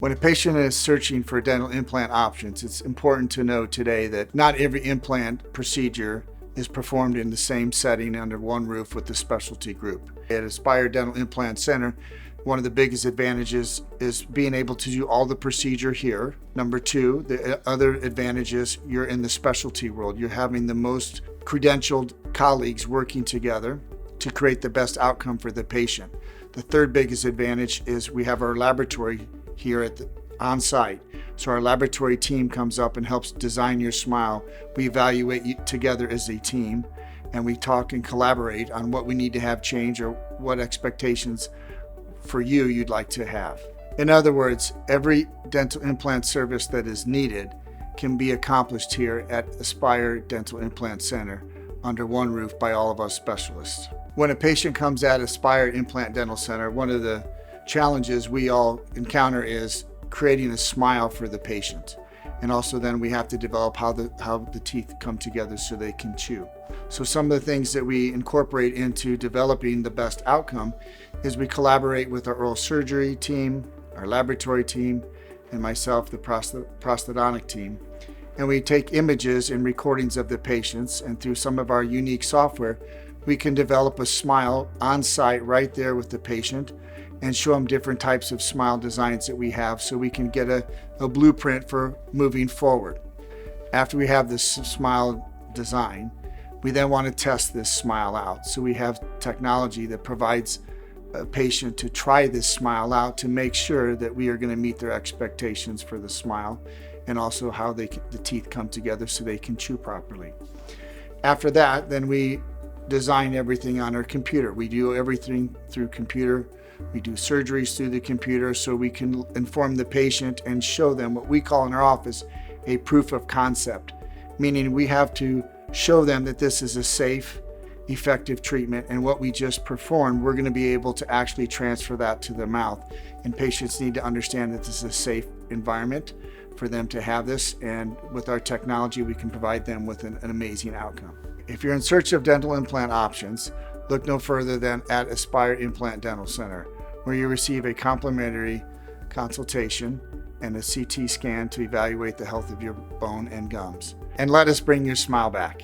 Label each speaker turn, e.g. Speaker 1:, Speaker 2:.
Speaker 1: When a patient is searching for dental implant options, it's important to know today that not every implant procedure is performed in the same setting under one roof with the specialty group. At Aspire Dental Implant Center, one of the biggest advantages is being able to do all the procedure here. Number two, the other advantage is you're in the specialty world. You're having the most credentialed colleagues working together to create the best outcome for the patient. The third biggest advantage is we have our laboratory here on site. So our laboratory team comes up and helps design your smile. We evaluate you together as a team, and we talk and collaborate on what we need to have change or what expectations for you'd like to have. In other words, every dental implant service that is needed can be accomplished here at Aspire Dental Implant Center under one roof by all of us specialists. When a patient comes at Aspire Implant Dental Center, one of the challenges we all encounter is creating a smile for the patient. And also then we have to develop how the teeth come together so they can chew. So some of the things that we incorporate into developing the best outcome is we collaborate with our oral surgery team, our laboratory team, and myself, the prosthodontic team. And we take images and recordings of the patients, and through some of our unique software, we can develop a smile on site right there with the patient and show them different types of smile designs that we have so we can get a blueprint for moving forward. After we have this smile design, we then want to test this smile out. So we have technology that provides a patient to try this smile out to make sure that we are going to meet their expectations for the smile and also how the teeth come together so they can chew properly. After that, then we design everything on our computer. We do everything through computer. We do surgeries through the computer so we can inform the patient and show them what we call in our office a proof of concept, meaning we have to show them that this is a safe, effective treatment, and what we just performed, we're going to be able to actually transfer that to their mouth. And patients need to understand that this is a safe environment for them to have this, and with our technology, we can provide them with an amazing outcome. If you're in search of dental implant options, look no further than at Aspire Implant Dental Center, where you receive a complimentary consultation and a CT scan to evaluate the health of your bone and gums. And let us bring your smile back.